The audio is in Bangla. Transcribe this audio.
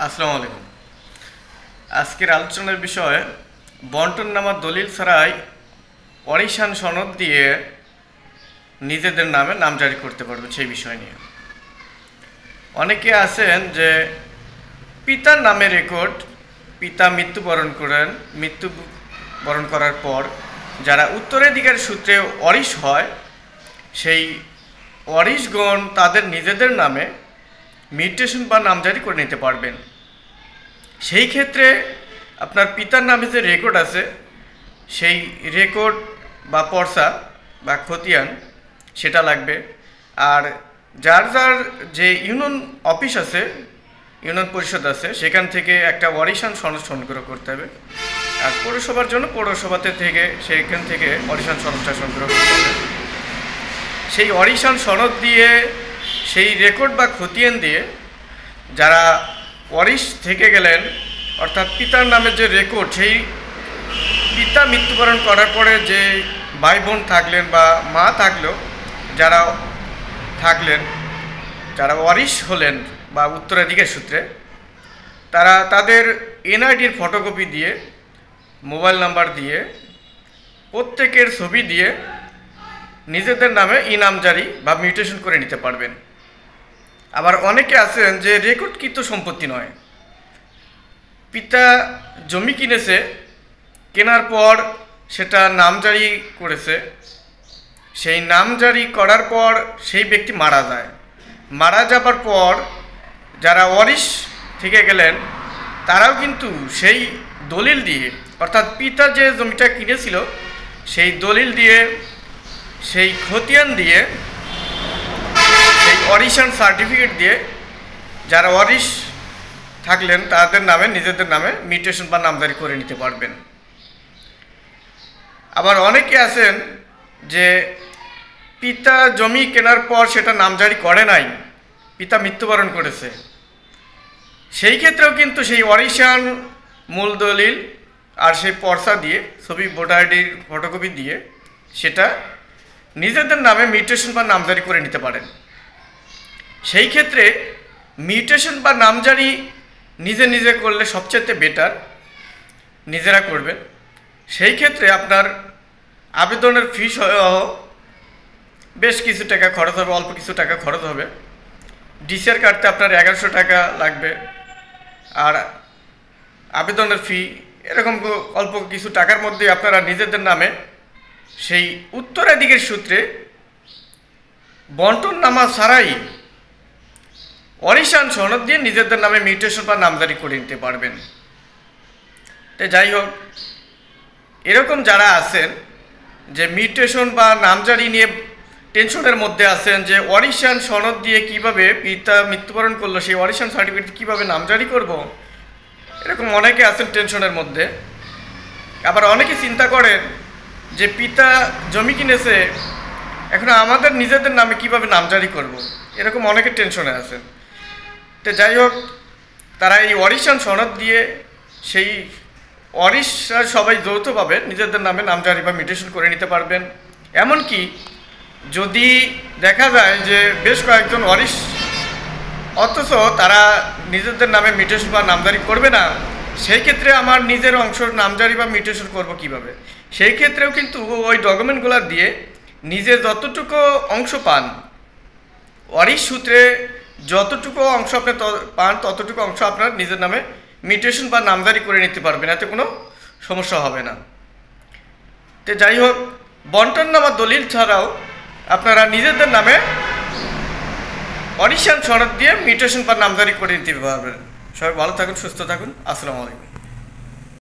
আসসালামু আলাইকুম। আজকের আলোচনার বিষয় বন্টননামা দলিল ছাড়াই ওয়ারিশান সনদ দিয়ে নিজেদের নামে নাম জারি করতে পারবে সেই বিষয় নিয়ে। অনেকে আছেন যে পিতার নামে রেকর্ড, পিতা মৃত্যুবরণ করার পর যারা উত্তরাধিকার সূত্রে ওয়ারিশ হয়, সেই ওয়ারিশগণ তাদের নিজেদের নামে মিউটেশন বা নামজারি করে নিতে পারবেন। সেই ক্ষেত্রে আপনার পিতার নামে যে রেকর্ড আছে, সেই রেকর্ড বা পর্চা বা খতিয়ান সেটা লাগবে। আর যার যার যে ইউনিয়ন অফিস আছে, ইউনিয়ন পরিষদ আছে, সেখান থেকে একটা ওয়ারিশান সনদ সংগ্রহ করতে হবে। আর পৌরসভার জন্য পৌরসভাতে থেকে সেখান থেকে ওয়ারিশান সনদটা সংগ্রহ করতে হবে। সেই ওয়ারিশান সনদ দিয়ে, সেই রেকর্ড বা খতিয়ান দিয়ে যারা ওয়ারিশ থেকে গেলেন, অর্থাৎ পিতার নামে যে রেকর্ড, সেই পিতা মৃত্যুবরণ করার পরে যে ভাই বোন থাকলেন বা মা থাকলেও যারা থাকলেন, যারা ওয়ারিশ হলেন বা উত্তরাধিকার সূত্রে, তারা তাদের এনআইডির ফটোকপি দিয়ে, মোবাইল নাম্বার দিয়ে, প্রত্যেকের ছবি দিয়ে নিজেদের নামে নামজারি বা মিউটেশন করে নিতে পারবেন। আবার অনেকে আছেন যে রেকর্ডকৃত সম্পত্তি নয়, পিতা জমি কিনেছে, কেনার পর সেটা নামজারি করেছে, সেই নামজারি করার পর সেই ব্যক্তি মারা যায়। মারা যাবার পর যারা ওয়ারিশ থেকে গেলেন, তারাও কিন্তু সেই দলিল দিয়ে, অর্থাৎ পিতা যে জমিটা কিনেছিল সেই দলিল দিয়ে, সেই খতিয়ান দিয়ে, সেই ওয়ারিশান সার্টিফিকেট দিয়ে যারা ওয়ারিশ থাকলেন তাদের নামে নিজেদের নামে মিউটেশন বা নামজারি করে নিতে পারবেন। আবার অনেকে আছেন যে পিতা জমি কেনার পর সেটা নামজারি করে নাই, পিতা মৃত্যুবরণ করেছে, সেই ক্ষেত্রেও কিন্তু সেই ওয়ারিশান মূল দলিল আর সেই পর্চা দিয়ে, ছবি, ভোটার আইডির ফটোকপি দিয়ে সেটা নিজেদের নামে মিউটেশন বা নামজারি করে নিতে পারেন। সেই ক্ষেত্রে মিউটেশন বা নামজারি নিজে নিজে করলে সবচেয়ে বেটার, নিজেরা করবেন। সেই ক্ষেত্রে আপনার আবেদনের ফি সহ বেশ কিছু টাকা খরচ হবে, অল্প কিছু টাকা খরচ হবে। ডিসিআর কাটতে আপনার 1100 টাকা লাগবে। আর আবেদনের ফি এরকম অল্প কিছু টাকার মধ্যে আপনারা নিজেদের নামে সেই উত্তরাধিকার সূত্রে বন্টননামা ছাড়াই ওয়ারিশান সনদ দিয়ে নিজেদের নামে মিউটেশন বা নামজারি করে নিতে পারবেন। তো যাই হোক, এরকম যারা আছেন যে মিউটেশন বা নামজারি নিয়ে টেনশনের মধ্যে আছেন যে ওয়ারিশান সনদ দিয়ে কিভাবে পিতা মৃত্যুবরণ করলো, সেই ওয়ারিশান সার্টিফিকেট কীভাবে নামজারি করব, এরকম অনেকে আছেন টেনশনের মধ্যে। আবার অনেকে চিন্তা করেন যে পিতা জমি কিনেছে, এখন আমাদের নিজেদের নামে কিভাবে নামজারি করব, এরকম অনেকে টেনশনে আছেন। তো যাই হোক, তারা এই ওয়ারিশান সনদ দিয়ে সেই ওয়ারিশরা সবাই যৌথভাবে নিজেদের নামে নামজারি বা মিউটেশন করে নিতে পারবেন। এমনকি যদি দেখা যায় যে বেশ কয়েকজন ওয়ারিশ অথচ তারা নিজেদের নামে মিউটেশন বা নামজারি করবে না, সেই ক্ষেত্রে আমার নিজের অংশ নামজারি বা মিউটেশন করব কিভাবে? সেই ক্ষেত্রেও কিন্তু ওই ডকুমেন্টগুলো দিয়ে নিজে যতটুকু অংশ পান, ওয়ারিশ সূত্রে যতটুকু অংশ আপনি পান, ততটুকু অংশ আপনার নিজের নামে মিউটেশন বা নামজারি করে নিতে পারবেন, এতে কোনো সমস্যা হবে না। তো যাই হোক, বন্টননামা দলিল ছাড়াও আপনারা নিজেদের নামে ওয়ারিশান সনদ দিয়ে মিউটেশন বা নামজারি করে নিতে পারবেন। সবাই ভালো থাকুন, সুস্থ থাকুন। আসসালামু আলাইকুম।